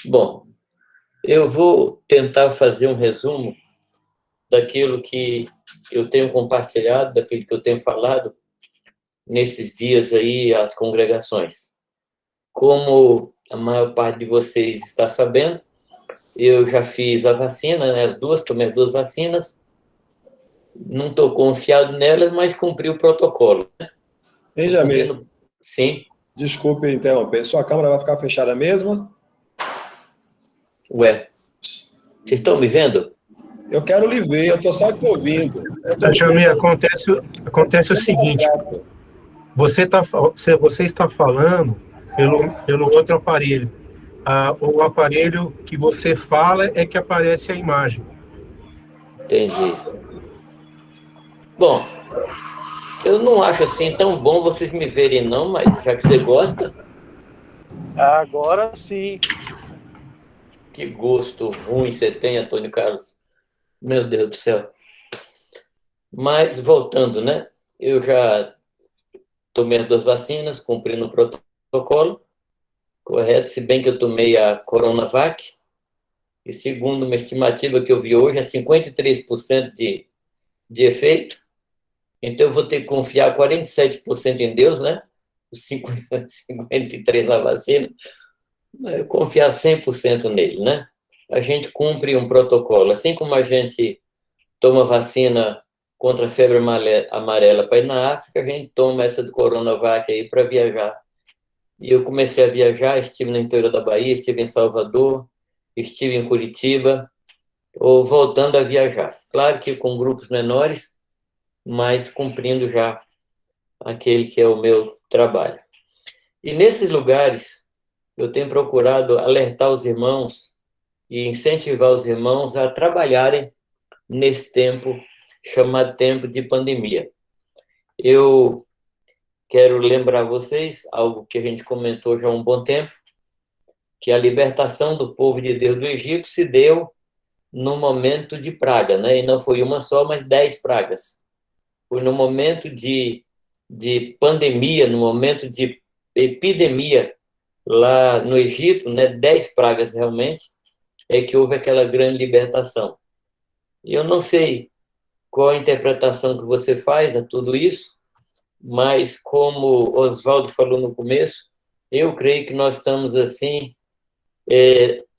Bom, eu vou tentar fazer um resumo daquilo que eu tenho compartilhado, daquilo que eu tenho falado nesses dias aí às congregações. Como a maior parte de vocês está sabendo, eu já fiz a vacina, né, tomei as duas vacinas, não estou confiado nelas, mas cumpri o protocolo. Benjamin, sim. Desculpe interromper, sua câmera vai ficar fechada mesmo? Ué, vocês estão me vendo? Eu quero lhe ver, eu estou só te ouvindo. Benjamin, acontece o seguinte, você está falando pelo outro aparelho. O aparelho que você fala é que aparece a imagem. Entendi. Bom, eu não acho assim tão bom vocês me verem não, mas já que você gosta... Agora sim. Que gosto ruim você tem, Antônio Carlos. Meu Deus do céu. Mas, voltando, né? Eu já tomei as duas vacinas, cumprindo o protocolo, correto? Se bem que eu tomei a Coronavac, e segundo uma estimativa que eu vi hoje, é 53% de efeito. Então, eu vou ter que confiar 47% em Deus, né? 53% na vacina. Eu confiar 100% nele, né? A gente cumpre um protocolo. Assim como a gente toma vacina contra a febre amarela para ir na África, a gente toma essa do Coronavac aí para viajar. E eu comecei a viajar, estive no interior da Bahia, estive em Salvador, estive em Curitiba, ou voltando a viajar. Claro que com grupos menores, mas cumprindo já aquele que é o meu trabalho. E nesses lugares, eu tenho procurado alertar os irmãos e incentivar os irmãos a trabalharem nesse tempo chamado tempo de pandemia. Eu quero lembrar vocês algo que a gente comentou já há um bom tempo, que a libertação do povo de Deus do Egito se deu no momento de praga, né? E não foi uma só, mas 10 pragas. Foi no momento de pandemia, no momento de epidemia lá no Egito, né? 10 pragas realmente, é que houve aquela grande libertação. E eu não sei qual a interpretação que você faz a tudo isso, mas como Oswaldo falou no começo, eu creio que nós estamos assim,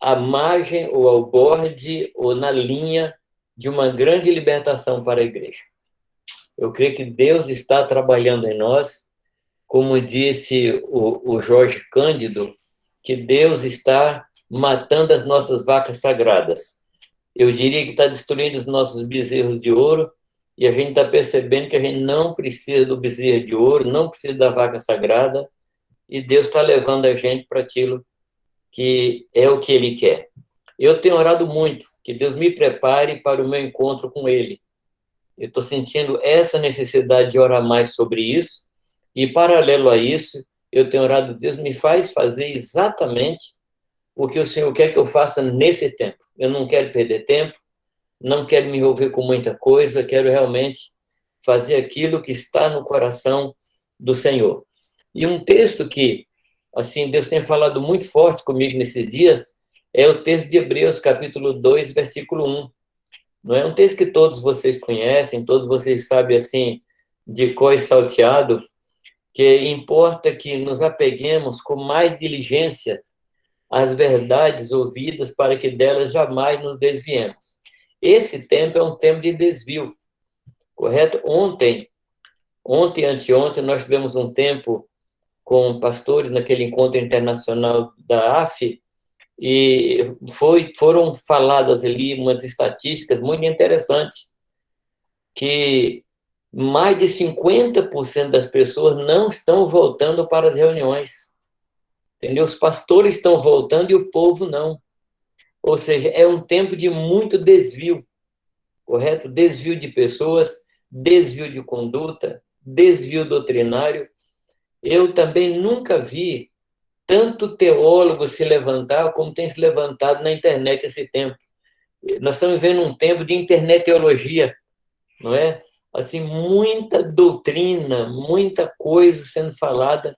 à margem ou ao borde ou na linha de uma grande libertação para a igreja. Eu creio que Deus está trabalhando em nós, como disse o Jorge Cândido, que Deus está matando as nossas vacas sagradas. Eu diria que está destruindo os nossos bezerros de ouro, e a gente está percebendo que a gente não precisa do bezerro de ouro, não precisa da vaca sagrada, e Deus está levando a gente para aquilo que é o que Ele quer. Eu tenho orado muito, que Deus me prepare para o meu encontro com Ele. Eu estou sentindo essa necessidade de orar mais sobre isso, e paralelo a isso, eu tenho orado, Deus me faz fazer exatamente o que o Senhor quer que eu faça nesse tempo. Eu não quero perder tempo, não quero me envolver com muita coisa, quero realmente fazer aquilo que está no coração do Senhor. E um texto que, assim, Deus tem falado muito forte comigo nesses dias, é o texto de Hebreus, capítulo 2, versículo 1. Não é um texto que todos vocês conhecem, todos vocês sabem, assim, de cor e salteado, que importa que nos apeguemos com mais diligência às verdades ouvidas para que delas jamais nos desviemos. Esse tempo é um tempo de desvio, correto? Ontem, anteontem, nós tivemos um tempo com pastores naquele encontro internacional da AF, e foram faladas ali umas estatísticas muito interessantes, que mais de 50% das pessoas não estão voltando para as reuniões. Entendeu? Os pastores estão voltando e o povo não. Ou seja, é um tempo de muito desvio, correto? Desvio de pessoas, desvio de conduta, desvio doutrinário. Eu também nunca vi tanto teólogo se levantar como tem se levantado na internet esse tempo. Nós estamos vivendo um tempo de internet teologia, não é? Assim, muita doutrina, muita coisa sendo falada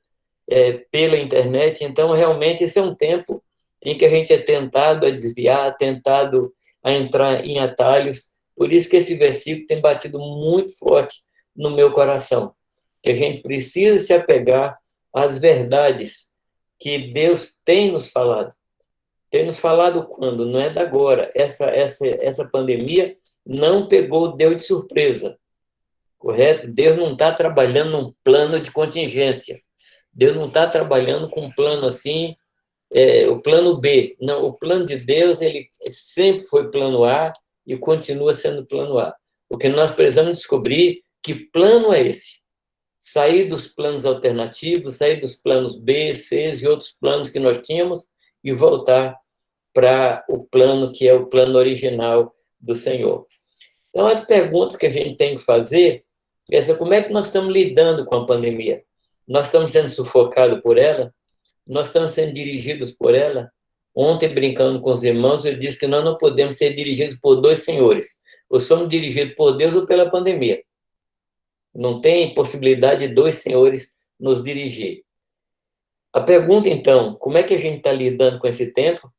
pela internet. Então, realmente, esse é um tempo em que a gente é tentado a desviar, tentado a entrar em atalhos. Por isso que esse versículo tem batido muito forte no meu coração, que a gente precisa se apegar às verdades que Deus tem nos falado. Tem nos falado quando? Não é da agora. Essa pandemia não pegou Deus de surpresa, correto? Deus não está trabalhando num plano de contingência. Deus não está trabalhando com um plano assim, o plano B. Não, o plano de Deus, ele sempre foi plano A e continua sendo plano A. O que nós precisamos descobrir, que plano é esse? Sair dos planos alternativos, sair dos planos B, C e outros planos que nós tínhamos e voltar para o plano que é o plano original do Senhor. Então, as perguntas que a gente tem que fazer é essa: como é que nós estamos lidando com a pandemia? Nós estamos sendo sufocados por ela? Nós estamos sendo dirigidos por ela? Ontem, brincando com os irmãos, eu disse que nós não podemos ser dirigidos por dois senhores. Ou somos dirigidos por Deus ou pela pandemia. Não tem possibilidade de dois senhores nos dirigir. A pergunta, então, como é que a gente está lidando com esse tempo?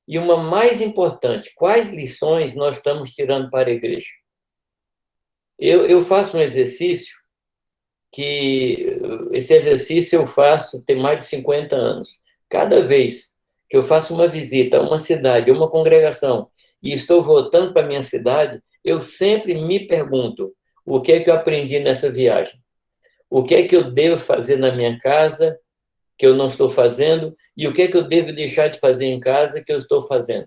E uma mais importante, quais lições nós estamos tirando para a igreja? Eu faço um exercício que esse exercício eu faço tem mais de 50 anos. Cada vez que eu faço uma visita a uma cidade, a uma congregação, e estou voltando para a minha cidade, eu sempre me pergunto: o que é que eu aprendi nessa viagem? O que é que eu devo fazer na minha casa que eu não estou fazendo? E o que é que eu devo deixar de fazer em casa que eu estou fazendo?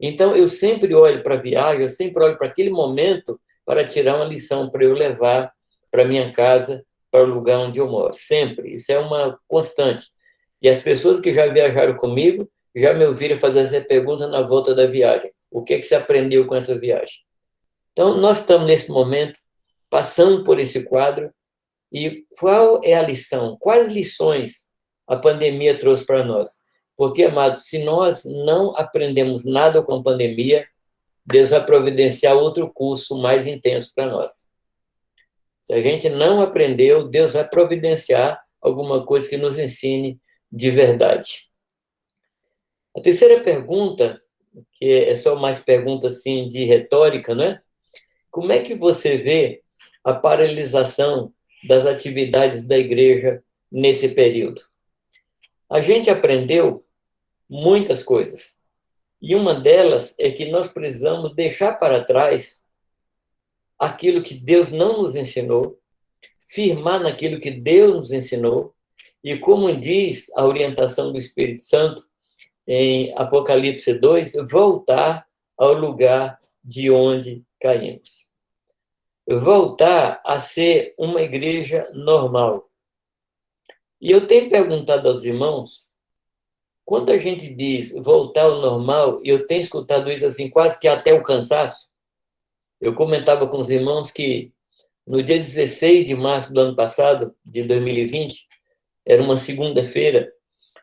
Então, eu sempre olho para a viagem, eu sempre olho para aquele momento para tirar uma lição, para eu levar para minha casa, para o lugar onde eu moro. Sempre. Isso é uma constante. E as pessoas que já viajaram comigo já me ouviram fazer essa pergunta na volta da viagem. O que é que você aprendeu com essa viagem? Então, nós estamos, nesse momento, passando por esse quadro. E qual é a lição? Quais lições a pandemia trouxe para nós? Porque, amados, se nós não aprendemos nada com a pandemia, Deus vai providenciar outro curso mais intenso para nós. Se a gente não aprendeu, Deus vai providenciar alguma coisa que nos ensine de verdade. A terceira pergunta, que é só mais pergunta assim de retórica, né? Como é que você vê a paralisação das atividades da igreja nesse período? A gente aprendeu muitas coisas. E uma delas é que nós precisamos deixar para trás aquilo que Deus não nos ensinou, firmar naquilo que Deus nos ensinou, e como diz a orientação do Espírito Santo em Apocalipse 2, voltar ao lugar de onde caímos. Voltar a ser uma igreja normal. E eu tenho perguntado aos irmãos, quando a gente diz voltar ao normal, e eu tenho escutado isso assim, quase que até o cansaço. Eu comentava com os irmãos que no dia 16 de março do ano passado, de 2020, era uma segunda-feira,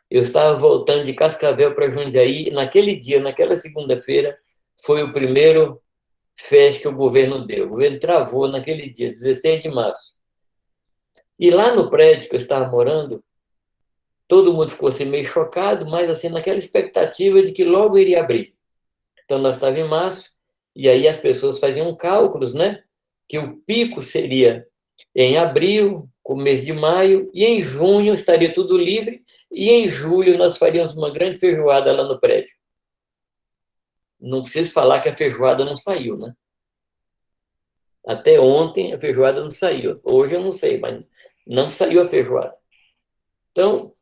eu estava voltando de Cascavel para Jundiaí, e naquele dia, naquela segunda-feira, foi o primeiro festa que o governo deu. O governo travou naquele dia, 16 de março. E lá no prédio que eu estava morando, todo mundo ficou assim meio chocado, mas assim naquela expectativa de que logo iria abrir. Então nós estávamos em março, e aí as pessoas faziam cálculos, né? Que o pico seria em abril, começo de maio, e em junho estaria tudo livre, e em julho nós faríamos uma grande feijoada lá no prédio. Não preciso falar que a feijoada não saiu, né? Até ontem a feijoada não saiu. Hoje eu não sei, mas não saiu a feijoada. Então,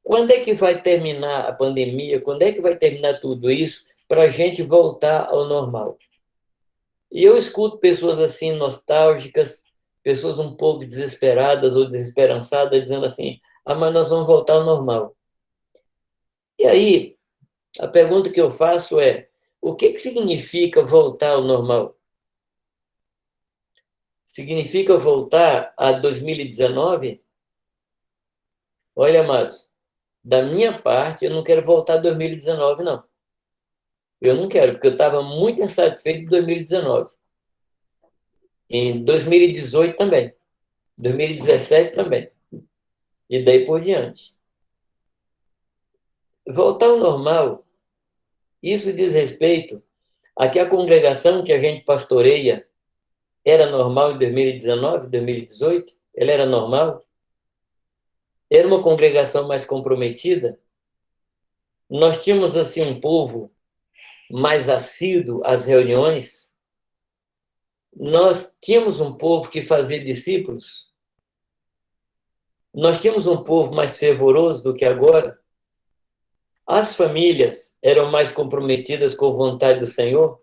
quando é que vai terminar a pandemia? Quando é que vai terminar tudo isso para a gente voltar ao normal? E eu escuto pessoas assim nostálgicas, pessoas um pouco desesperadas ou desesperançadas, dizendo assim: ah, mas nós vamos voltar ao normal. E aí, a pergunta que eu faço é: o que significa voltar ao normal? Significa voltar a 2019? Olha, amados, da minha parte, eu não quero voltar a 2019, não. Eu não quero, porque eu estava muito insatisfeito em 2019. Em 2018 também. 2017 também. E daí por diante. Voltar ao normal, isso diz respeito a que a congregação que a gente pastoreia era normal em 2019, 2018? Ela era normal? Era uma congregação mais comprometida? Nós tínhamos, assim, um povo mais assíduo às reuniões? Nós tínhamos um povo que fazia discípulos? Nós tínhamos um povo mais fervoroso do que agora? As famílias eram mais comprometidas com a vontade do Senhor?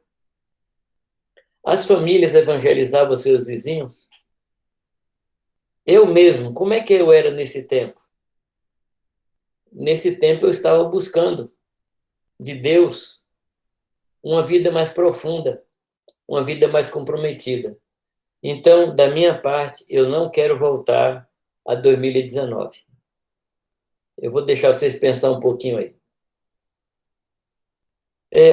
As famílias evangelizavam seus vizinhos? Eu mesmo, como é que eu era nesse tempo? Nesse tempo eu estava buscando de Deus uma vida mais profunda, uma vida mais comprometida. Então, da minha parte, eu não quero voltar a 2019. Eu vou deixar vocês pensar um pouquinho aí.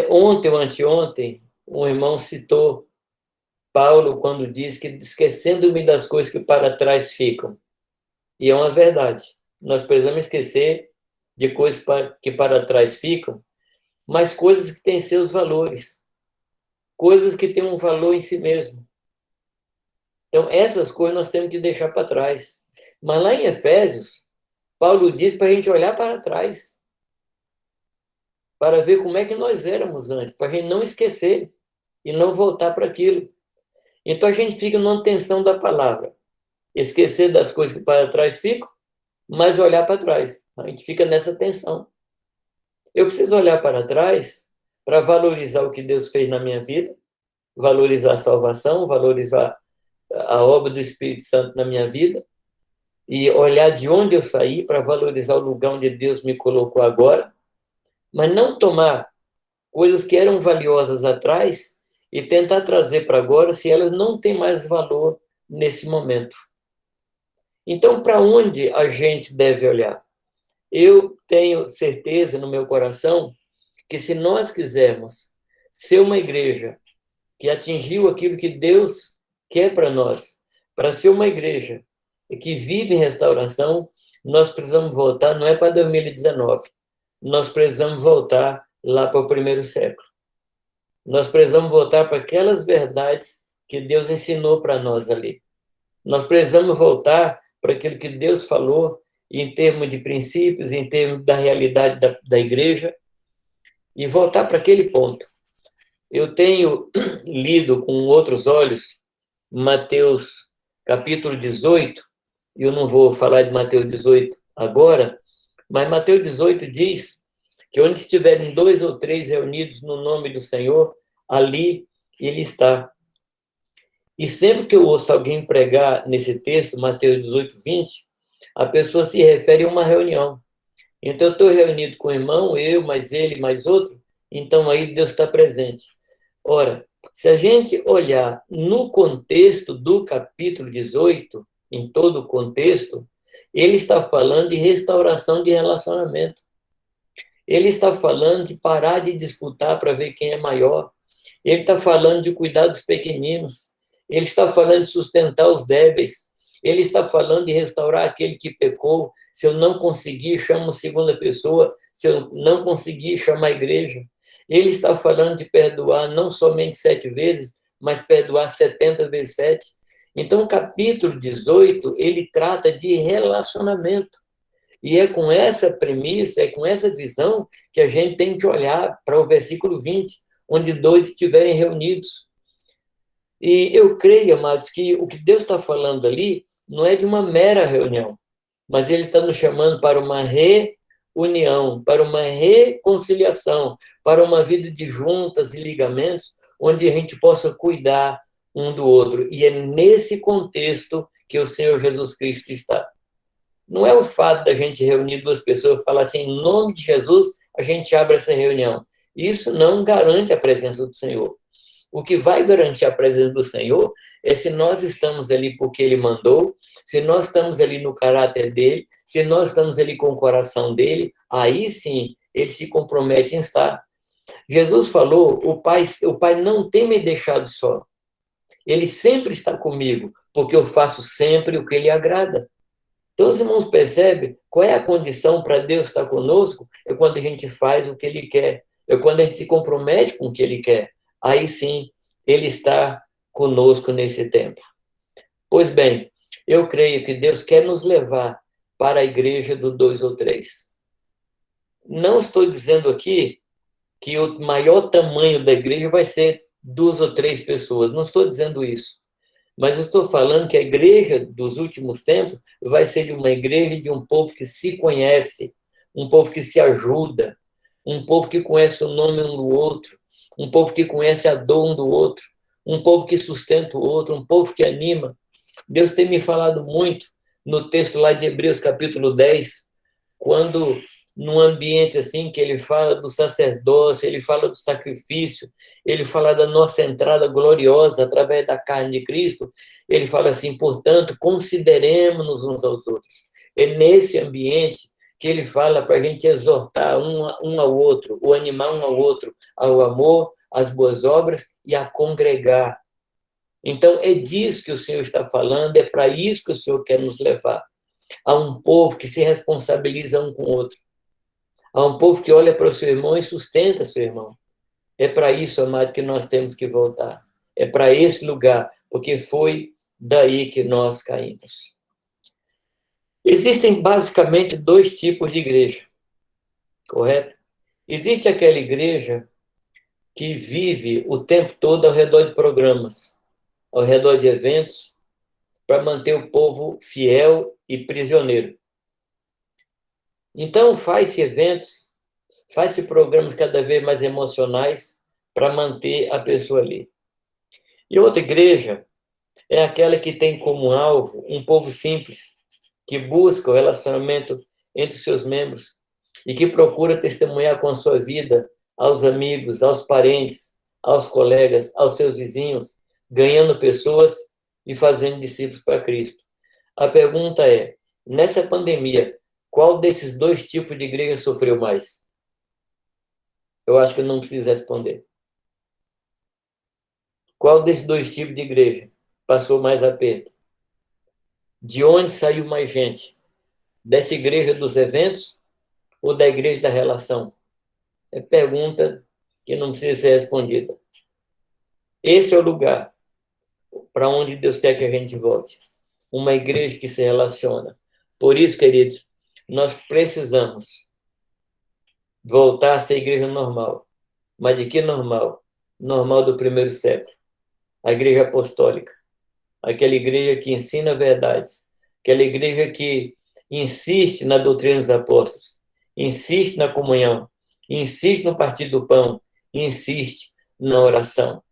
Ontem ou anteontem, um irmão citou Paulo quando diz que esquecendo-me das coisas que para trás ficam. E é uma verdade. Nós precisamos esquecer de coisas que para trás ficam, mas coisas que têm seus valores, coisas que têm um valor em si mesmo. Então, essas coisas nós temos que deixar para trás. Mas lá em Efésios, Paulo diz para a gente olhar para trás, para ver como é que nós éramos antes, para a gente não esquecer e não voltar para aquilo. Então, a gente fica numa tensão da palavra. Esquecer das coisas que para trás ficam, mas olhar para trás. A gente fica nessa tensão. Eu preciso olhar para trás para valorizar o que Deus fez na minha vida, valorizar a salvação, valorizar a obra do Espírito Santo na minha vida, e olhar de onde eu saí para valorizar o lugar onde Deus me colocou agora, mas não tomar coisas que eram valiosas atrás e tentar trazer para agora se elas não têm mais valor nesse momento. Então, para onde a gente deve olhar? Eu tenho certeza no meu coração que se nós quisermos ser uma igreja que atingiu aquilo que Deus quer para nós, para ser uma igreja que vive em restauração, nós precisamos voltar, não é para 2019, nós precisamos voltar lá para o primeiro século. Nós precisamos voltar para aquelas verdades que Deus ensinou para nós ali. Nós precisamos voltar para aquilo que Deus falou em termos de princípios, em termos da realidade da igreja, e voltar para aquele ponto. Eu tenho lido com outros olhos Mateus capítulo 18, e eu não vou falar de Mateus 18 agora, mas Mateus 18 diz que onde estiverem 2 ou 3 reunidos no nome do Senhor, ali ele está. E sempre que eu ouço alguém pregar nesse texto, Mateus 18, 20, a pessoa se refere a uma reunião. Então, eu estou reunido com o irmão, eu, mais ele, mais outro, então aí Deus está presente. Ora, se a gente olhar no contexto do capítulo 18, em todo o contexto, ele está falando de restauração de relacionamento. Ele está falando de parar de disputar para ver quem é maior. Ele está falando de cuidar dos pequeninos. Ele está falando de sustentar os débeis. Ele está falando de restaurar aquele que pecou. Se eu não conseguir, chamo segunda pessoa. Se eu não conseguir, chama a igreja. Ele está falando de perdoar não somente 7 vezes, mas perdoar 70 vezes 7. Então, o capítulo 18, ele trata de relacionamento. E é com essa premissa, é com essa visão que a gente tem que olhar para o versículo 20, onde 2 estiverem reunidos. E eu creio, amados, que o que Deus está falando ali não é de uma mera reunião, mas ele está nos chamando para uma reunião, para uma reconciliação, para uma vida de juntas e ligamentos, onde a gente possa cuidar um do outro. E é nesse contexto que o Senhor Jesus Cristo está. Não é o fato da gente reunir 2 pessoas e falar assim, em nome de Jesus, a gente abre essa reunião. Isso não garante a presença do Senhor. O que vai garantir a presença do Senhor é se nós estamos ali porque Ele mandou, se nós estamos ali no caráter dEle, se nós estamos ali com o coração dEle, aí sim, Ele se compromete em estar. Jesus falou, o Pai não tem me deixado só. Ele sempre está comigo, porque eu faço sempre o que Ele agrada. Então, os irmãos percebem qual é a condição para Deus estar conosco? É quando a gente faz o que Ele quer, é quando a gente se compromete com o que Ele quer. Aí sim, Ele está conosco nesse tempo. Pois bem, eu creio que Deus quer nos levar para a igreja do 2 ou 3. Não estou dizendo aqui que o maior tamanho da igreja vai ser 2 ou 3 pessoas. Não estou dizendo isso. Mas eu estou falando que a igreja dos últimos tempos vai ser de uma igreja de um povo que se conhece, um povo que se ajuda, um povo que conhece o nome um do outro, um povo que conhece a dor um do outro, um povo que sustenta o outro, um povo que anima. Deus tem me falado muito no texto lá de Hebreus, capítulo 10, quando num ambiente assim que ele fala do sacerdócio, ele fala do sacrifício, ele fala da nossa entrada gloriosa através da carne de Cristo, ele fala assim, portanto, consideremos-nos uns aos outros. É nesse ambiente que ele fala para a gente exortar um ao outro, o animar um ao outro, ao amor, às boas obras e a congregar. Então, é disso que o Senhor está falando, é para isso que o Senhor quer nos levar. A um povo que se responsabiliza um com o outro. A um povo que olha para o seu irmão e sustenta seu irmão. É para isso, amado, que nós temos que voltar. É para esse lugar, porque foi daí que nós caímos. Existem basicamente 2 tipos de igreja, correto? Existe aquela igreja que vive o tempo todo ao redor de programas, ao redor de eventos, para manter o povo fiel e prisioneiro. Então, faz-se eventos, faz-se programas cada vez mais emocionais para manter a pessoa ali. E outra igreja é aquela que tem como alvo um povo simples, que busca o relacionamento entre seus membros e que procura testemunhar com a sua vida aos amigos, aos parentes, aos colegas, aos seus vizinhos, ganhando pessoas e fazendo discípulos para Cristo. A pergunta é, nessa pandemia, qual desses 2 tipos de igreja sofreu mais? Eu acho que eu não preciso responder. Qual desses 2 tipos de igreja passou mais aperto? De onde saiu mais gente? Dessa igreja dos eventos ou da igreja da relação? É pergunta que não precisa ser respondida. Esse é o lugar para onde Deus quer que a gente volte. Uma igreja que se relaciona. Por isso, queridos, nós precisamos voltar a ser igreja normal. Mas de que normal? Normal do primeiro século. A igreja apostólica. Aquela igreja que ensina verdades. Aquela igreja que insiste na doutrina dos apóstolos. Insiste na comunhão. Insiste no partir do pão. Insiste na oração.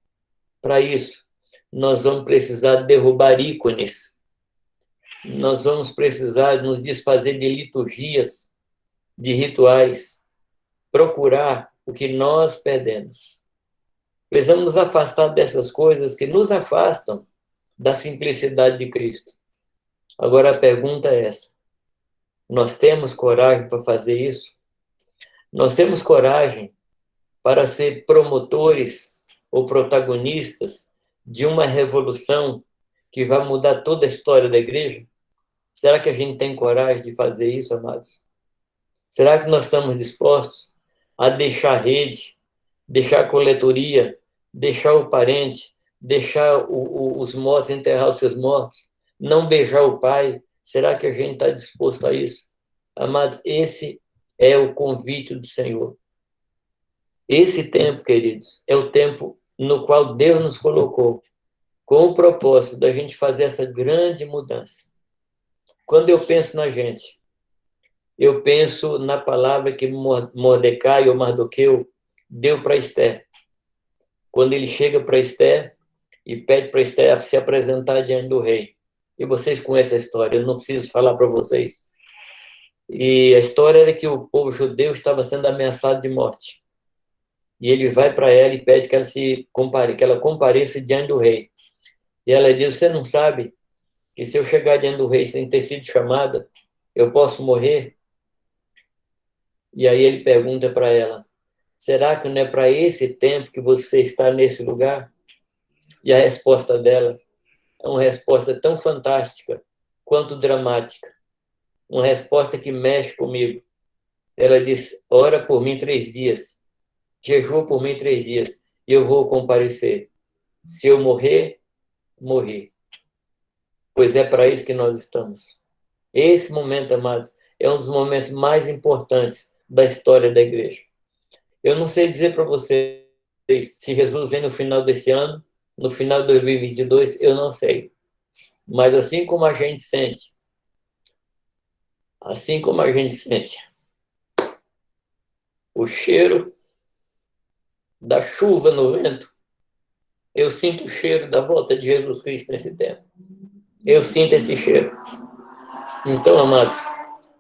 Para isso, nós vamos precisar derrubar ícones. Nós vamos precisar nos desfazer de liturgias, de rituais, procurar o que nós perdemos. Precisamos nos afastar dessas coisas que nos afastam da simplicidade de Cristo. Agora a pergunta é essa. Nós temos coragem para fazer isso? Nós temos coragem para ser promotores ou protagonistas de uma revolução que vai mudar toda a história da igreja? Será que a gente tem coragem de fazer isso, amados? Será que nós estamos dispostos a deixar a rede, deixar a coletoria, deixar o parente, deixar os mortos, enterrar os seus mortos, não beijar o pai? Será que a gente está disposto a isso? Amados, esse é o convite do Senhor. Esse tempo, queridos, é o tempo no qual Deus nos colocou com o propósito da gente fazer essa grande mudança. Quando eu penso na gente, eu penso na palavra que Mordecai ou Mardoqueu deu para Esther. Quando ele chega para Esther e pede para Esther se apresentar diante do rei. E vocês conhecem a história, eu não preciso falar para vocês. E a história era que o povo judeu estava sendo ameaçado de morte. E ele vai para ela e pede que ela compareça diante do rei. E ela diz, você não sabe que se eu chegar diante do rei sem ter sido chamada, eu posso morrer? E aí ele pergunta para ela, será que não é para esse tempo que você está nesse lugar? E a resposta dela é uma resposta tão fantástica quanto dramática. uma resposta que mexe comigo. Ela disse: ora por mim 3 dias, jejua por mim 3 dias, e eu vou comparecer. Se eu morrer, morri. Pois é para isso que nós estamos. Esse momento, amados, é um dos momentos mais importantes da história da igreja. Eu não sei dizer para vocês se Jesus vem no final desse ano, no final de 2022, eu não sei. Mas assim como a gente sente, o cheiro da chuva no vento, eu sinto o cheiro da volta de Jesus Cristo nesse tempo. Eu sinto esse cheiro. Então, amados,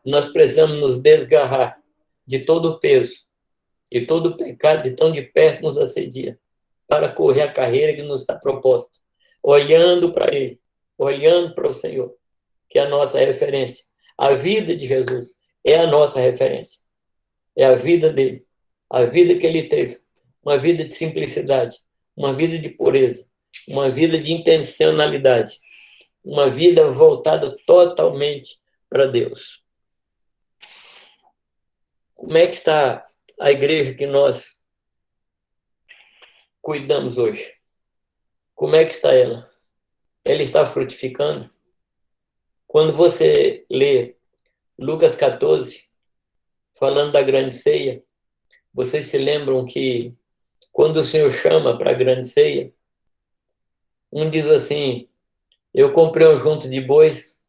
nós precisamos nos desgarrar de todo o peso e todo o pecado de tão de perto nos assedia, para correr a carreira que nos está proposta, olhando para Ele, olhando para o Senhor, que é a nossa referência. A vida de Jesus é a nossa referência. É a vida dele, a vida que ele teve, uma vida de simplicidade, uma vida de pureza, uma vida de intencionalidade, uma vida voltada totalmente para Deus. Como é que está a igreja que nós cuidamos hoje? Como é que está ela? Ela está frutificando? Quando você lê Lucas 14, falando da grande ceia, vocês se lembram que quando o Senhor chama para a grande ceia, um diz assim: eu comprei um junto de bois,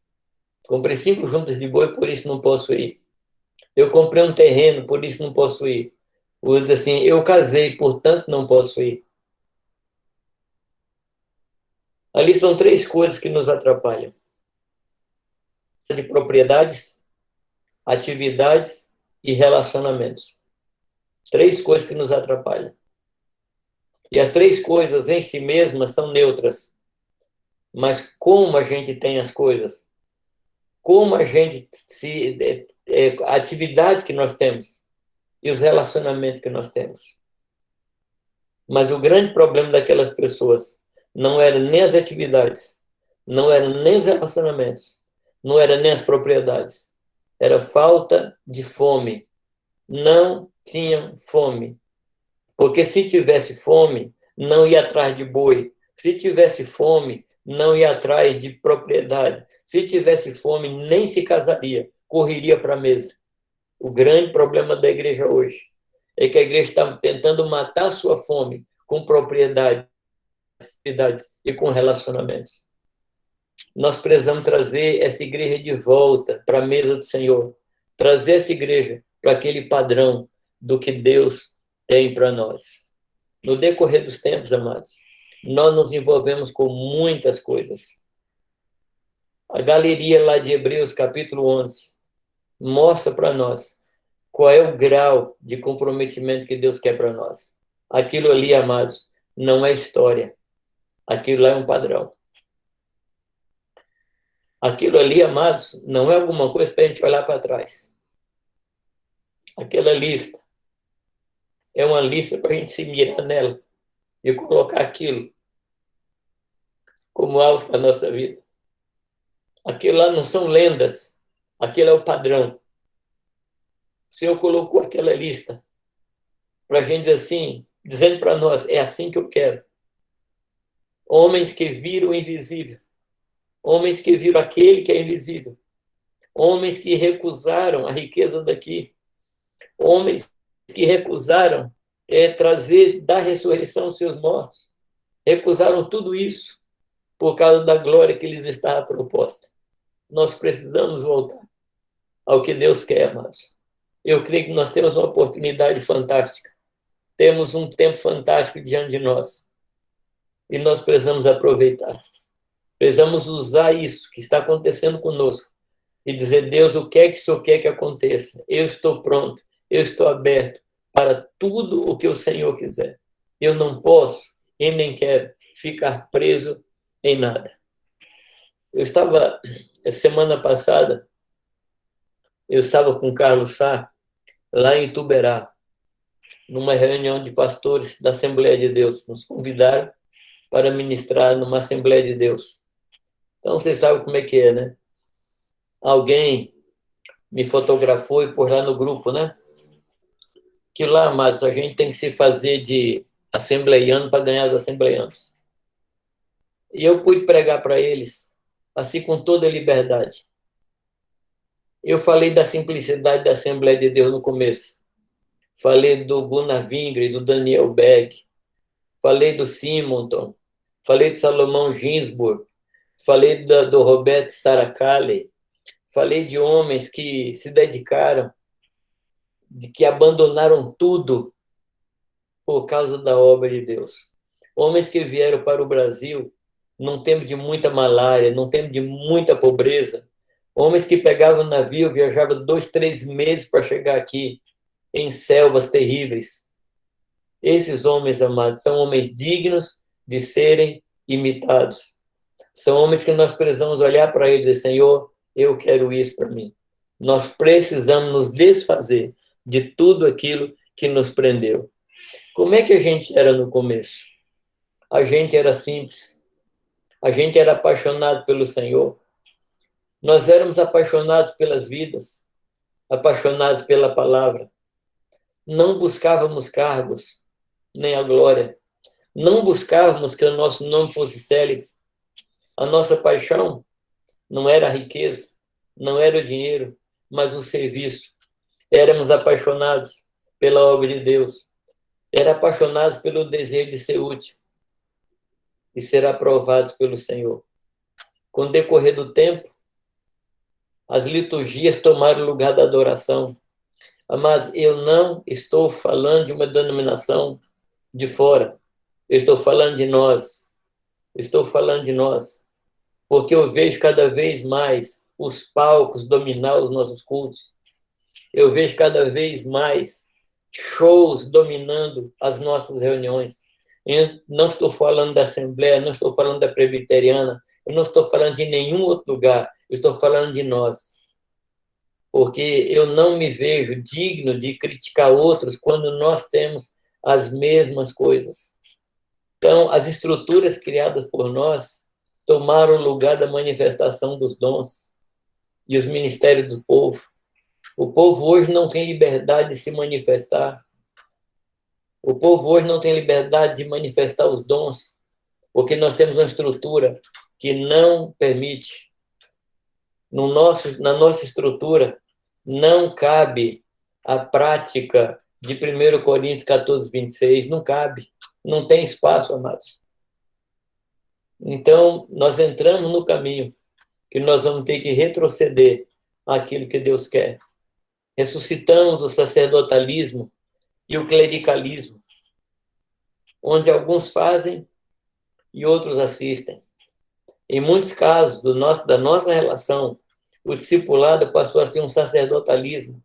comprei 5 juntas de boi, por isso não posso ir. Eu comprei um terreno, por isso não posso ir. O outro diz assim: eu casei, portanto não posso ir. Ali são 3 coisas que nos atrapalham: de propriedades, atividades e relacionamentos. 3 coisas que nos atrapalham. E as 3 coisas em si mesmas são neutras. Mas como a gente tem as coisas, como a gente a atividade que nós temos e os relacionamentos que nós temos. Mas o grande problema daquelas pessoas não era nem as atividades, não eram nem os relacionamentos, não era nem as propriedades. Era falta de fome. Não tinham fome. Porque se tivesse fome, não ia atrás de boi. Se tivesse fome, não ia atrás de propriedade. Se tivesse fome, nem se casaria, correria para a mesa. O grande problema da igreja hoje é que a igreja está tentando matar a sua fome com propriedades e com relacionamentos. Nós precisamos trazer essa igreja de volta para a mesa do Senhor. Trazer essa igreja para aquele padrão do que Deus tem para nós. No decorrer dos tempos, amados, nós nos envolvemos com muitas coisas. A galeria lá de Hebreus, capítulo 11, mostra para nós qual é o grau de comprometimento que Deus quer para nós. Aquilo ali, amados, não é história. Aquilo lá é um padrão. Aquilo ali, amados, não é alguma coisa para a gente olhar para trás. Aquela lista é uma lista para a gente se mirar nela e colocar aquilo como alvo para a nossa vida. Aquilo lá não são lendas, aquilo é o padrão. O Senhor colocou aquela lista para a gente dizer assim, dizendo para nós: é assim que eu quero. Homens que viram o invisível, homens que viram aquele que é invisível, homens que recusaram a riqueza daqui, homens que recusaram trazer da ressurreição os seus mortos, recusaram tudo isso por causa da glória que lhes estava proposta. Nós precisamos voltar ao que Deus quer, amados. Eu creio que nós temos uma oportunidade fantástica, temos um tempo fantástico diante de nós, e nós precisamos aproveitar. Precisamos usar isso que está acontecendo conosco e dizer: Deus, o que é que o Senhor quer que aconteça? Eu estou pronto, eu estou aberto para tudo o que o Senhor quiser. Eu não posso e nem quero ficar preso em nada. Eu estava, semana passada, eu estava com o Carlos Sá, lá em Ituberá, numa reunião de pastores da Assembleia de Deus. Nos convidaram para ministrar numa Assembleia de Deus. Então, vocês sabem como é que é, né? Alguém me fotografou e pôs lá no grupo, né? Que lá, amados, a gente tem que se fazer de assembleiano para ganhar os assembleianos. E eu pude pregar para eles, assim, com toda a liberdade. Eu falei da simplicidade da Assembleia de Deus no começo. Falei do Gunnar Wingre, do Daniel Begg. Falei do Simonton. Falei de Salomão Ginsburg. Falei do Roberto Saracali. Falei de homens que se dedicaram, de que abandonaram tudo por causa da obra de Deus. Homens que vieram para o Brasil num tempo de muita malária, num tempo de muita pobreza. Homens que pegavam navio, viajavam 2, 3 meses para chegar aqui, em selvas terríveis. Esses homens, amados, são homens dignos de serem imitados. São homens que nós precisamos olhar para eles e dizer, Senhor, eu quero isso para mim. Nós precisamos nos desfazer de tudo aquilo que nos prendeu. Como é que a gente era no começo? A gente era simples. A gente era apaixonado pelo Senhor. Nós éramos apaixonados pelas vidas, apaixonados pela palavra. Não buscávamos cargos, nem a glória. Não buscávamos que o nosso nome fosse célebre. A nossa paixão não era a riqueza, não era o dinheiro, mas o serviço. Éramos apaixonados pela obra de Deus. Era apaixonados pelo desejo de ser útil e ser aprovados pelo Senhor. Com o decorrer do tempo, as liturgias tomaram o lugar da adoração. Amados, eu não estou falando de uma denominação de fora. Eu estou falando de nós. Estou falando de nós. Porque eu vejo cada vez mais os palcos dominar os nossos cultos. Eu vejo cada vez mais shows dominando as nossas reuniões. Eu não estou falando da Assembleia, não estou falando da Presbiteriana, eu não estou falando de nenhum outro lugar, eu estou falando de nós. Porque eu não me vejo digno de criticar outros quando nós temos as mesmas coisas. Então, as estruturas criadas por nós tomaram o lugar da manifestação dos dons e os ministérios do povo. O povo hoje não tem liberdade de se manifestar. O povo hoje não tem liberdade de manifestar os dons, porque nós temos uma estrutura que não permite. Na nossa estrutura, não cabe a prática de 1 Coríntios 14, 26, não cabe, não tem espaço, amados. Então, nós entramos no caminho que nós vamos ter que retroceder àquilo que Deus quer. Ressuscitamos o sacerdotalismo e o clericalismo, onde alguns fazem e outros assistem. Em muitos casos da nossa relação, o discipulado passou a ser um sacerdotalismo,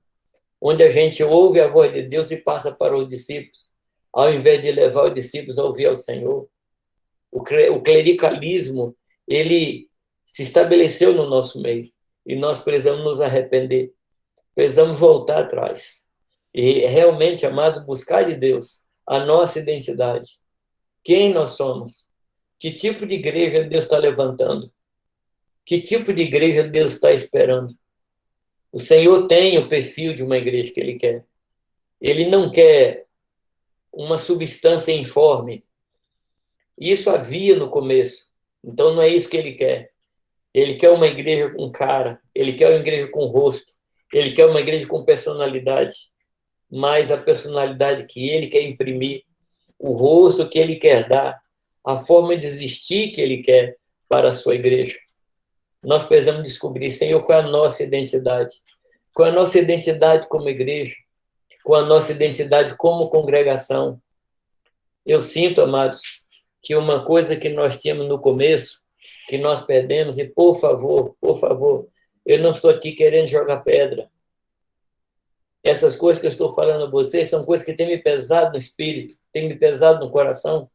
onde a gente ouve a voz de Deus e passa para os discípulos, ao invés de levar os discípulos a ouvir ao Senhor. O clericalismo, ele se estabeleceu no nosso meio, e nós precisamos nos arrepender, precisamos voltar atrás. E realmente, amados, buscar de Deus a nossa identidade. Quem nós somos? Que tipo de igreja Deus está levantando? Que tipo de igreja Deus está esperando? O Senhor tem o perfil de uma igreja que Ele quer. Ele não quer uma substância informe. Isso havia no começo. Então não é isso que Ele quer. Ele quer uma igreja com cara. Ele quer uma igreja com rosto. Ele quer uma igreja com personalidade. Mas a personalidade que Ele quer imprimir, o rosto que Ele quer dar, a forma de existir que Ele quer para a sua igreja. Nós precisamos descobrir, Senhor, qual é a nossa identidade. Qual é a nossa identidade como igreja. Qual é a nossa identidade como congregação. Eu sinto, amados, que uma coisa que nós tínhamos no começo, que nós perdemos, e por favor, eu não estou aqui querendo jogar pedra. Essas coisas que eu estou falando a vocês são coisas que têm me pesado no espírito, têm me pesado no coração.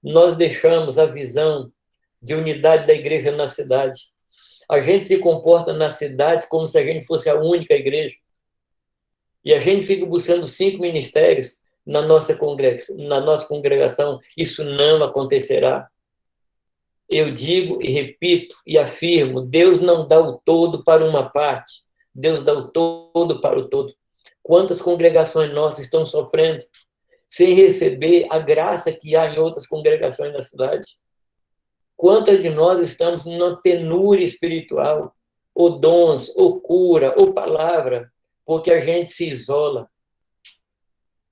Nós deixamos a visão de unidade da igreja na cidade. A gente se comporta nas cidades como se a gente fosse a única igreja. E a gente fica buscando 5 ministérios na nossa congregação. Isso não acontecerá. Eu digo e repito e afirmo, Deus não dá o todo para uma parte. Deus dá o todo para o todo. Quantas congregações nossas estão sofrendo sem receber a graça que há em outras congregações da cidade? Quantas de nós estamos numa penúria espiritual, ou dons, ou cura, ou palavra, porque a gente se isola.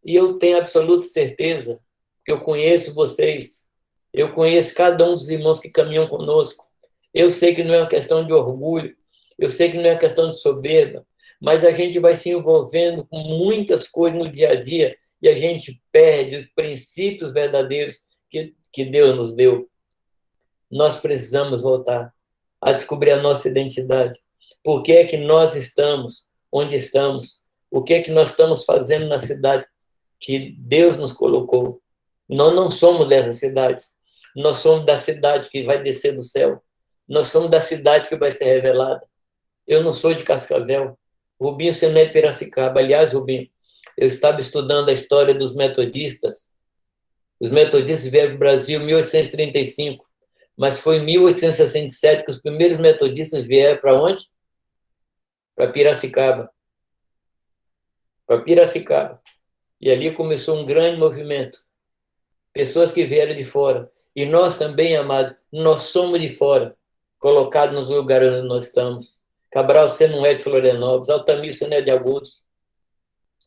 E eu tenho absoluta certeza que eu conheço vocês, eu conheço cada um dos irmãos que caminham conosco. Eu sei que não é uma questão de orgulho, eu sei que não é uma questão de soberba, mas a gente vai se envolvendo com muitas coisas no dia a dia e a gente perde os princípios verdadeiros que Deus nos deu. Nós precisamos voltar a descobrir a nossa identidade. Por que é que nós estamos onde estamos? O que é que nós estamos fazendo na cidade que Deus nos colocou? Nós não somos dessas cidades. Nós somos da cidade que vai descer do céu. Nós somos da cidade que vai ser revelada. Eu não sou de Cascavel. Rubinho, você não é de Piracicaba. Aliás, Rubinho, eu estava estudando a história dos metodistas. Os metodistas vieram para o Brasil em 1835, mas foi em 1867 que os primeiros metodistas vieram para onde? Para Piracicaba. Para Piracicaba. E ali começou um grande movimento. Pessoas que vieram de fora. E nós também, amados, nós somos de fora, colocados nos lugares onde nós estamos. Cabral, você não é de Florianópolis. Altamir, você não é de Agudos.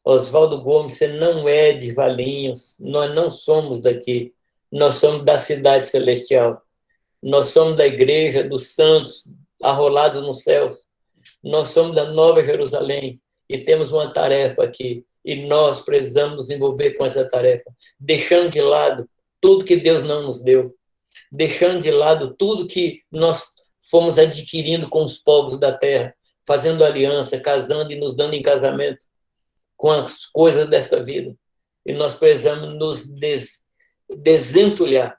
Oswaldo Gomes, você não é de Valinhos. Nós não somos daqui. Nós somos da cidade celestial. Nós somos da igreja dos santos arrolados nos céus. Nós somos da Nova Jerusalém e temos uma tarefa aqui. E nós precisamos nos envolver com essa tarefa, deixando de lado tudo que Deus não nos deu, deixando de lado tudo que nós fomos adquirindo com os povos da terra, fazendo aliança, casando e nos dando em casamento com as coisas desta vida. E nós precisamos nos desentulhar,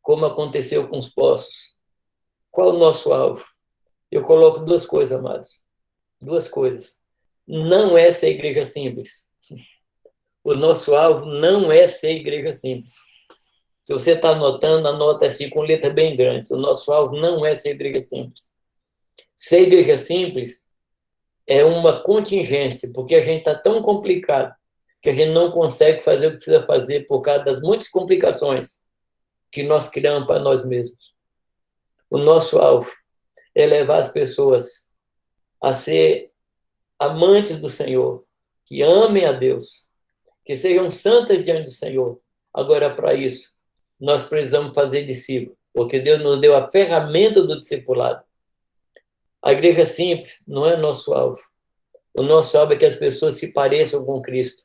como aconteceu com os poços. Qual o nosso alvo? Eu coloco duas coisas, amados. Duas coisas. Não é ser igreja simples. O nosso alvo não é ser igreja simples. Se você está anotando, anota assim com letra bem grande. O nosso alvo não é ser igreja simples. Ser igreja simples é uma contingência, porque a gente está tão complicado que a gente não consegue fazer o que precisa fazer por causa das muitas complicações que nós criamos para nós mesmos. O nosso alvo é levar as pessoas a ser amantes do Senhor, que amem a Deus, que sejam santas diante do Senhor. Agora, para isso, nós precisamos fazer discípulo, porque Deus nos deu a ferramenta do discipulado. A igreja simples não é nosso alvo. O nosso alvo é que as pessoas se pareçam com Cristo.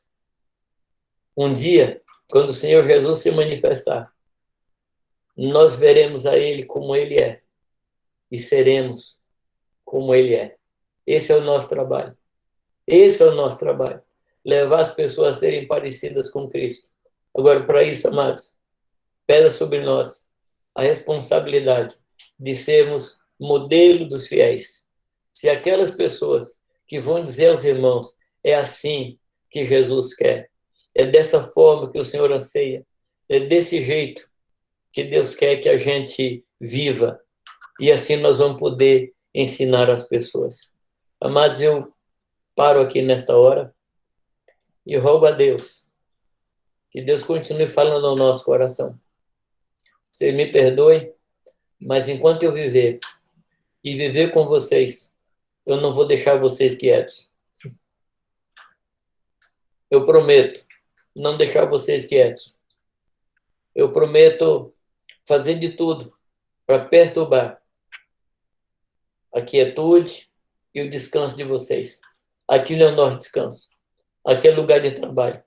Um dia, quando o Senhor Jesus se manifestar, nós veremos a Ele como Ele é e seremos como Ele é. Esse é o nosso trabalho. Esse é o nosso trabalho. Levar as pessoas a serem parecidas com Cristo. Agora, para isso, amados, pesa sobre nós a responsabilidade de sermos modelo dos fiéis. Se aquelas pessoas que vão dizer aos irmãos, é assim que Jesus quer, é dessa forma que o Senhor anseia, é desse jeito que Deus quer que a gente viva, e assim nós vamos poder ensinar as pessoas. Amados, eu paro aqui nesta hora e rogo a Deus que Deus continue falando ao nosso coração. Vocês me perdoem, mas enquanto eu viver e viver com vocês, eu não vou deixar vocês quietos. Eu prometo não deixar vocês quietos. Eu prometo fazer de tudo para perturbar a quietude e o descanso de vocês. Aqui não é o nosso descanso. Aqui é lugar de trabalho.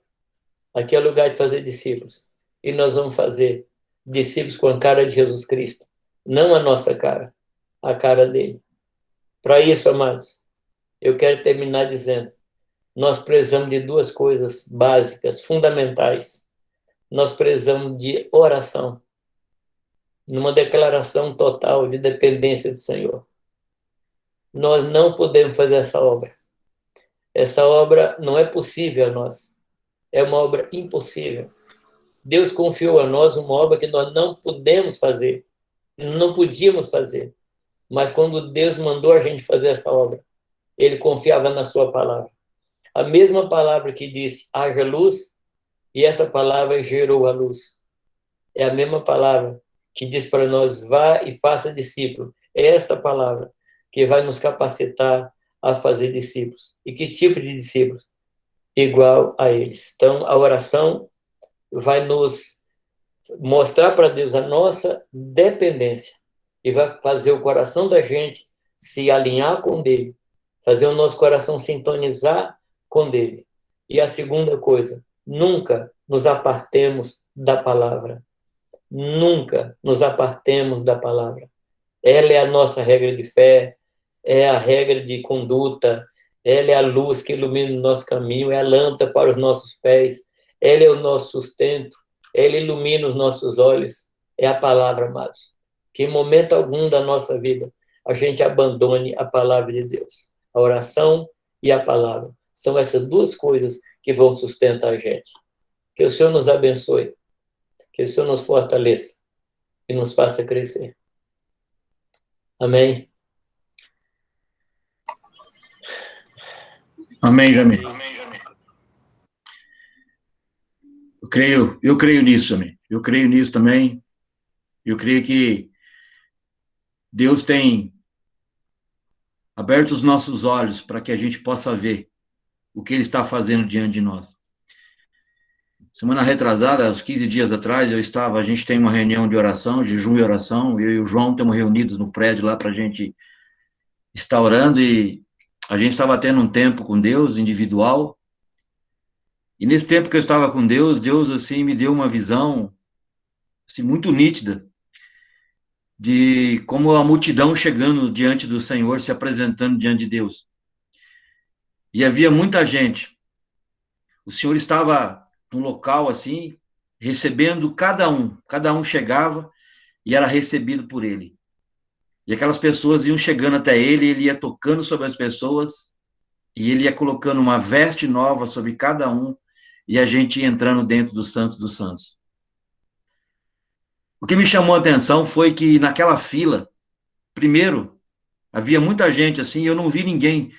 Aqui é lugar de fazer discípulos. E nós vamos fazer discípulos com a cara de Jesus Cristo. Não a nossa cara, a cara dele. Para isso, amados, eu quero terminar dizendo, nós precisamos de duas coisas básicas, fundamentais. Nós precisamos de oração, numa declaração total de dependência do Senhor. Nós não podemos fazer essa obra. Essa obra não é possível a nós. É uma obra impossível. Deus confiou a nós uma obra que nós não podemos fazer. Não podíamos fazer. Mas quando Deus mandou a gente fazer essa obra, ele confiava na sua palavra. A mesma palavra que disse, haja luz, e essa palavra gerou a luz. É a mesma palavra que diz para nós, vá e faça discípulo. É esta palavra que vai nos capacitar a fazer discípulos. E que tipo de discípulos? Igual a eles. Então, a oração vai nos mostrar para Deus a nossa dependência e vai fazer o coração da gente se alinhar com dele, fazer o nosso coração sintonizar com dele. E a segunda coisa, nunca nos apartemos da palavra. Nunca nos apartemos da palavra. Ela é a nossa regra de fé, é a regra de conduta, ela é a luz que ilumina o nosso caminho, é a lâmpada para os nossos pés, ela é o nosso sustento, ela ilumina os nossos olhos, é a palavra, amados. Que em momento algum da nossa vida a gente abandone a palavra de Deus. A oração e a palavra. São essas duas coisas que vão sustentar a gente. Que o Senhor nos abençoe, que o Senhor nos fortaleça e nos faça crescer. Amém. Amém, Jamil. Eu creio nisso, amém. Eu creio nisso também. Eu creio que Deus tem aberto os nossos olhos para que a gente possa ver o que Ele está fazendo diante de nós. Semana retrasada, uns 15 dias atrás, a gente tem uma reunião de oração, jejum e oração, eu e o João estamos reunidos no prédio lá para a gente estar orando, e a gente estava tendo um tempo com Deus, individual, e nesse tempo que eu estava com Deus, assim, me deu uma visão, assim, muito nítida, de como a multidão chegando diante do Senhor, se apresentando diante de Deus. E havia muita gente. O Senhor estava num local assim, recebendo cada um chegava e era recebido por ele. E aquelas pessoas iam chegando até ele, ele ia tocando sobre as pessoas, e ele ia colocando uma veste nova sobre cada um, e a gente ia entrando dentro do Santos dos Santos. O que me chamou a atenção foi que naquela fila, primeiro, havia muita gente assim, e eu não vi ninguém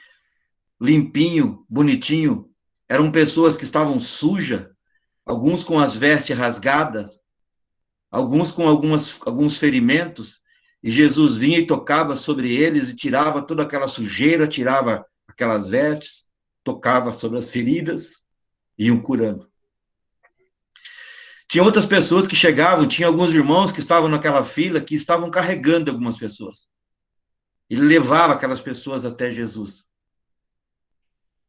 limpinho, bonitinho, eram pessoas que estavam sujas, alguns com as vestes rasgadas, alguns com alguns ferimentos, e Jesus vinha e tocava sobre eles e tirava toda aquela sujeira, tirava aquelas vestes, tocava sobre as feridas e iam curando. Tinha outras pessoas que chegavam, tinha alguns irmãos que estavam naquela fila, que estavam carregando algumas pessoas. Ele levava aquelas pessoas até Jesus,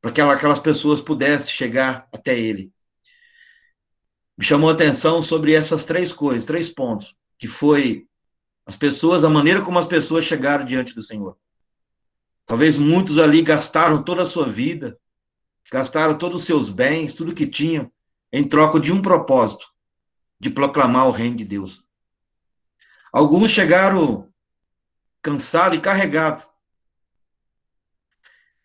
para que aquelas pessoas pudessem chegar até ele. Me chamou a atenção sobre essas três coisas, 3 pontos, que foi as pessoas, a maneira como as pessoas chegaram diante do Senhor. Talvez muitos ali gastaram toda a sua vida, gastaram todos os seus bens, tudo que tinham, em troca de um propósito, de proclamar o reino de Deus. Alguns chegaram cansados e carregados.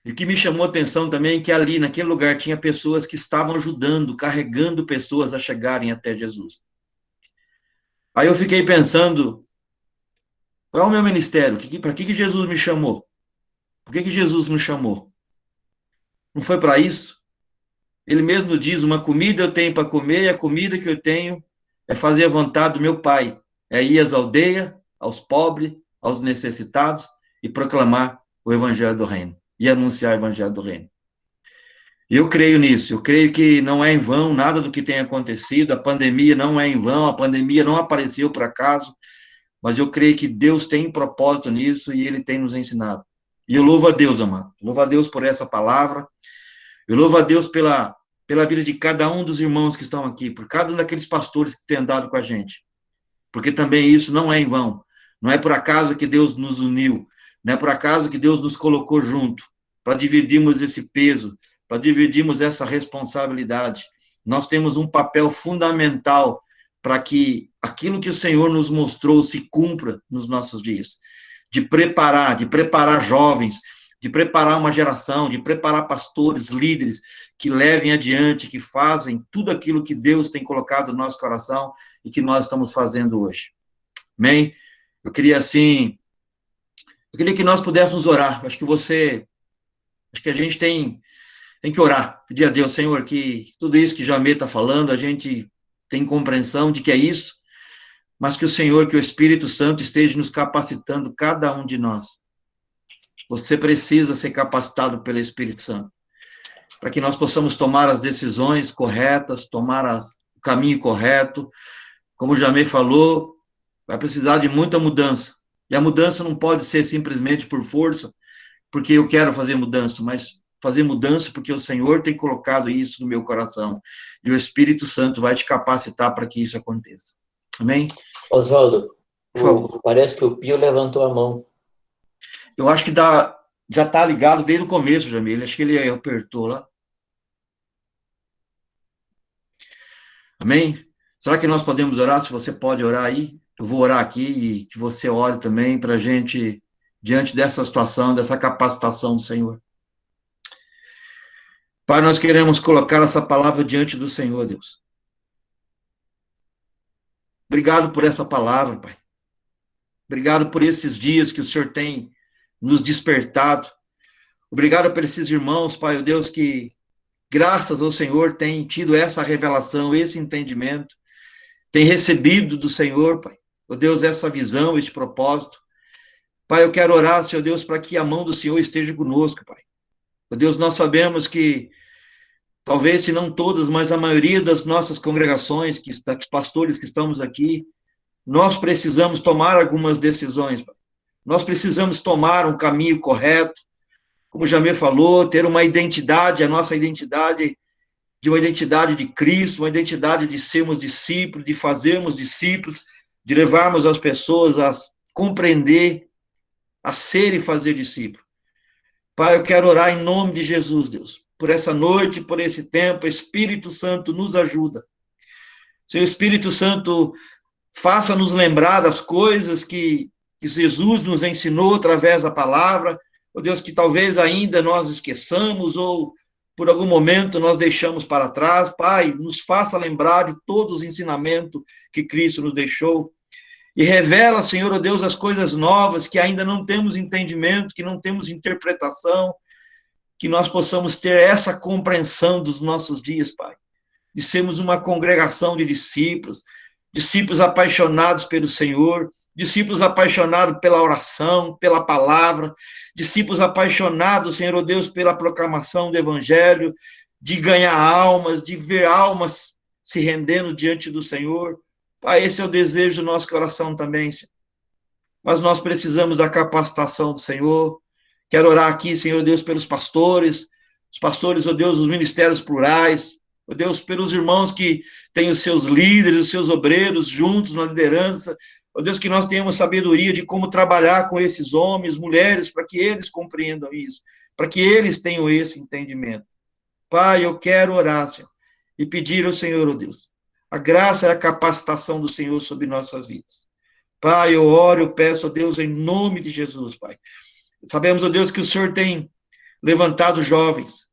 E o que me chamou a atenção também é que ali, naquele lugar, tinha pessoas que estavam ajudando, carregando pessoas a chegarem até Jesus. Aí eu fiquei pensando, qual é o meu ministério? Para que Jesus me chamou? Por que Jesus nos chamou? Não foi para isso? Ele mesmo diz, uma comida eu tenho para comer, e a comida que eu tenho é fazer a vontade do meu Pai. É ir às aldeias, aos pobres, aos necessitados, e proclamar o evangelho do reino. E anunciar o evangelho do reino. Eu creio nisso, eu creio que não é em vão nada do que tem acontecido, a pandemia não é em vão, a pandemia não apareceu por acaso, mas eu creio que Deus tem propósito nisso e Ele tem nos ensinado. E eu louvo a Deus, amado, louvo a Deus por essa palavra, eu louvo a Deus pela vida de cada um dos irmãos que estão aqui, por cada um daqueles pastores que têm andado com a gente, porque também isso não é em vão, não é por acaso que Deus nos uniu, não é por acaso que Deus nos colocou junto, para dividirmos esse peso, para dividirmos essa responsabilidade. Nós temos um papel fundamental para que aquilo que o Senhor nos mostrou se cumpra nos nossos dias. De preparar jovens, de preparar uma geração, de preparar pastores, líderes, que levem adiante, que fazem tudo aquilo que Deus tem colocado no nosso coração e que nós estamos fazendo hoje. Amém? Eu queria que nós pudéssemos orar. Acho que você Acho que a gente tem que orar, pedir a Deus, Senhor, que tudo isso que Jamê está falando, a gente tem compreensão de que é isso, mas que o Senhor, que o Espírito Santo esteja nos capacitando, cada um de nós. Você precisa ser capacitado pelo Espírito Santo, para que nós possamos tomar as decisões corretas, tomar o caminho correto. Como o Jamê falou, vai precisar de muita mudança. E a mudança não pode ser simplesmente por força, porque eu quero fazer mudança, mas fazer mudança porque o Senhor tem colocado isso no meu coração. E o Espírito Santo vai te capacitar para que isso aconteça. Amém? Oswaldo, Por favor. parece que o Pio levantou a mão. Eu acho que já está ligado desde o começo, Jamil. Acho que ele apertou lá. Amém? Será que nós podemos orar? Se você pode orar aí, eu vou orar aqui e que você ore também para a gente, diante dessa situação, dessa capacitação do Senhor. Pai, nós queremos colocar essa palavra diante do Senhor, Deus. Obrigado por essa palavra, Pai. Obrigado por esses dias que o Senhor tem nos despertado. Obrigado por esses irmãos, Pai, Deus, que graças ao Senhor têm tido essa revelação, esse entendimento, têm recebido do Senhor, Pai, Deus, essa visão, esse propósito. Pai, eu quero orar, Senhor Deus, para que a mão do Senhor esteja conosco, Pai. Deus, nós sabemos que, talvez, se não todas, mas a maioria das nossas congregações, dos pastores que estamos aqui, nós precisamos tomar algumas decisões, Pai. Nós precisamos tomar um caminho correto, como o Jamê falou, ter uma identidade, a nossa identidade, de uma identidade de Cristo, uma identidade de sermos discípulos, de fazermos discípulos, de levarmos as pessoas a compreender, a ser e fazer discípulo. Pai, eu quero orar em nome de Jesus, Deus, por essa noite, por esse tempo. Espírito Santo, nos ajuda. Seu Espírito Santo, faça-nos lembrar das coisas que Jesus nos ensinou através da palavra, Deus, que talvez ainda nós esqueçamos ou por algum momento nós deixamos para trás. Pai, nos faça lembrar de todos os ensinamentos que Cristo nos deixou e revela, Senhor, Deus, as coisas novas que ainda não temos entendimento, que não temos interpretação, que nós possamos ter essa compreensão dos nossos dias, Pai, de sermos uma congregação de discípulos, discípulos apaixonados pelo Senhor, discípulos apaixonados pela oração, pela palavra, discípulos apaixonados, Senhor Deus, pela proclamação do Evangelho, de ganhar almas, de ver almas se rendendo diante do Senhor. Pai, esse é o desejo do nosso coração também, Senhor. Mas nós precisamos da capacitação do Senhor. Quero orar aqui, Senhor Deus, pelos pastores, os pastores, ó Deus, os ministérios plurais, ó Deus, pelos irmãos que têm os seus líderes, os seus obreiros juntos na liderança, ó Deus, que nós tenhamos sabedoria de como trabalhar com esses homens, mulheres, para que eles compreendam isso, para que eles tenham esse entendimento. Pai, eu quero orar, Senhor, e pedir ao Senhor, ó Deus, a graça e a capacitação do Senhor sobre nossas vidas. Pai, eu oro, eu peço, ó Deus, em nome de Jesus, Pai. Sabemos, ó Deus, que o Senhor tem levantado jovens,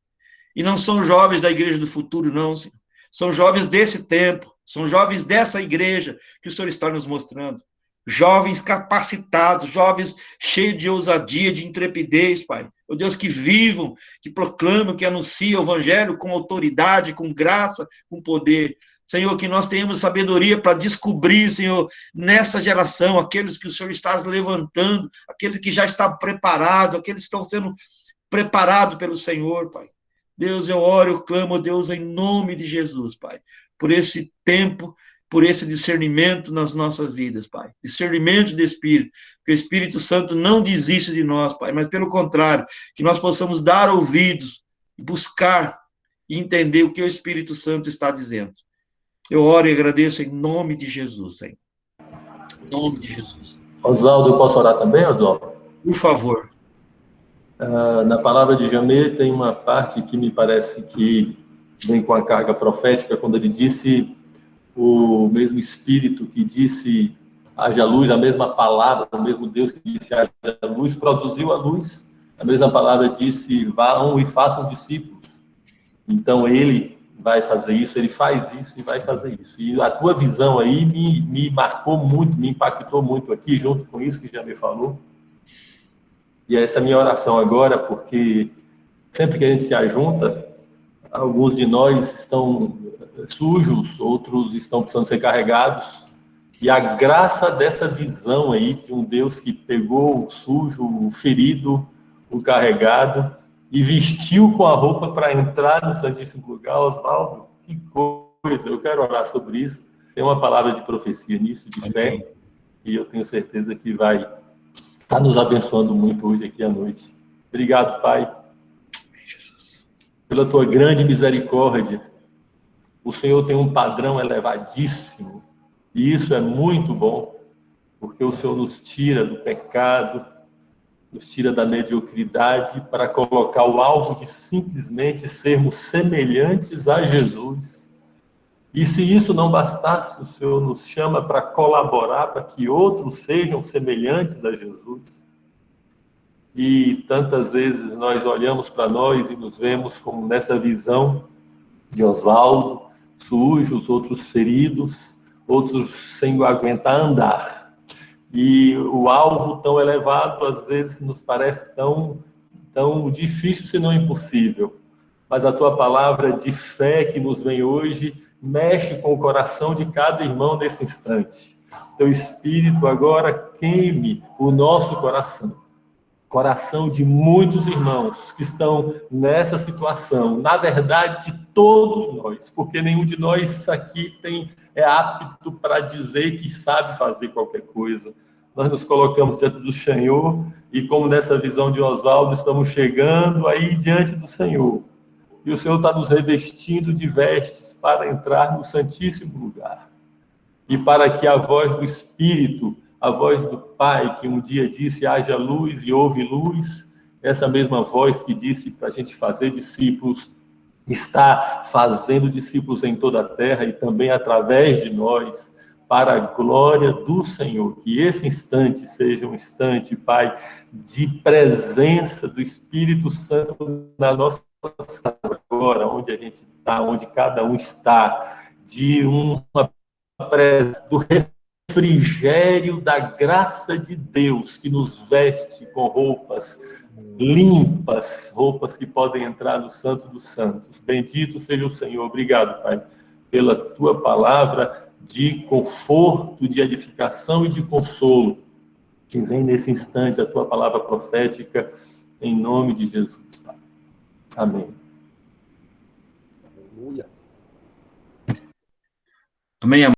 e não são jovens da igreja do futuro, não, Senhor. São jovens desse tempo, são jovens dessa igreja que o Senhor está nos mostrando. Jovens capacitados, jovens cheios de ousadia, de intrepidez, Pai. Ó Deus, que vivam, que proclamam, que anunciam o Evangelho com autoridade, com graça, com poder. Senhor, que nós tenhamos sabedoria para descobrir, Senhor, nessa geração, aqueles que o Senhor está levantando, aqueles que já estão preparados, aqueles que estão sendo preparados pelo Senhor, Pai. Deus, eu oro, eu clamo, Deus, em nome de Jesus, Pai, por esse tempo, por esse discernimento nas nossas vidas, Pai. Discernimento do Espírito, que o Espírito Santo não desista de nós, Pai, mas pelo contrário, que nós possamos dar ouvidos, buscar e entender o que o Espírito Santo está dizendo. Eu oro e agradeço em nome de Jesus, Senhor. Em nome de Jesus. Oswaldo, eu posso orar também, Oswaldo? Por favor. Na palavra de Jamê tem uma parte que me parece que vem com a carga profética, quando ele disse o mesmo Espírito que disse haja luz, a mesma palavra, o mesmo Deus que disse haja luz, produziu a luz. A mesma palavra disse vão e façam discípulos. Então ele vai fazer isso, ele faz isso e vai fazer isso. E a tua visão aí me marcou muito, me impactou muito aqui, junto com isso que já me falou. E essa é a minha oração agora, porque sempre que a gente se ajunta, alguns de nós estão sujos, outros estão precisando ser carregados. E a graça dessa visão aí de um Deus que pegou o sujo, o ferido, o carregado e vestiu com a roupa para entrar no Santíssimo Lugar. Oswaldo, que coisa! Eu quero orar sobre isso. Tem uma palavra de profecia nisso, de fé, e eu tenho certeza que vai estar nos abençoando muito hoje aqui à noite. Obrigado, Pai, pela tua grande misericórdia. O Senhor tem um padrão elevadíssimo, e isso é muito bom, porque o Senhor nos tira do pecado, nos tira da mediocridade para colocar o alvo de simplesmente sermos semelhantes a Jesus. E se isso não bastasse, o Senhor nos chama para colaborar para que outros sejam semelhantes a Jesus. E tantas vezes nós olhamos para nós e nos vemos como nessa visão de Oswaldo, sujos, outros feridos, outros sem aguentar andar. E o alvo tão elevado, às vezes, nos parece tão difícil, se não impossível. Mas a tua palavra de fé que nos vem hoje mexe com o coração de cada irmão nesse instante. Teu Espírito agora queime o nosso coração de muitos irmãos que estão nessa situação, na verdade de todos nós, porque nenhum de nós aqui é apto para dizer que sabe fazer qualquer coisa. Nós nos colocamos diante do Senhor e, como nessa visão de Oswaldo, estamos chegando aí diante do Senhor. E o Senhor está nos revestindo de vestes para entrar no Santíssimo Lugar. E para que a voz do Espírito, a voz do Pai, que um dia disse, haja luz e houve luz, essa mesma voz que disse para a gente fazer discípulos, está fazendo discípulos em toda a terra e também através de nós, para a glória do Senhor. Que esse instante seja um instante, Pai, de presença do Espírito Santo na nossa casa agora, onde a gente está, onde cada um está, do refrigério da graça de Deus que nos veste com roupas limpas, roupas que podem entrar no Santo dos Santos. Bendito seja o Senhor. Obrigado, Pai, pela tua palavra de conforto, de edificação e de consolo, que vem nesse instante a tua palavra profética, em nome de Jesus, Pai. Amém. Amém.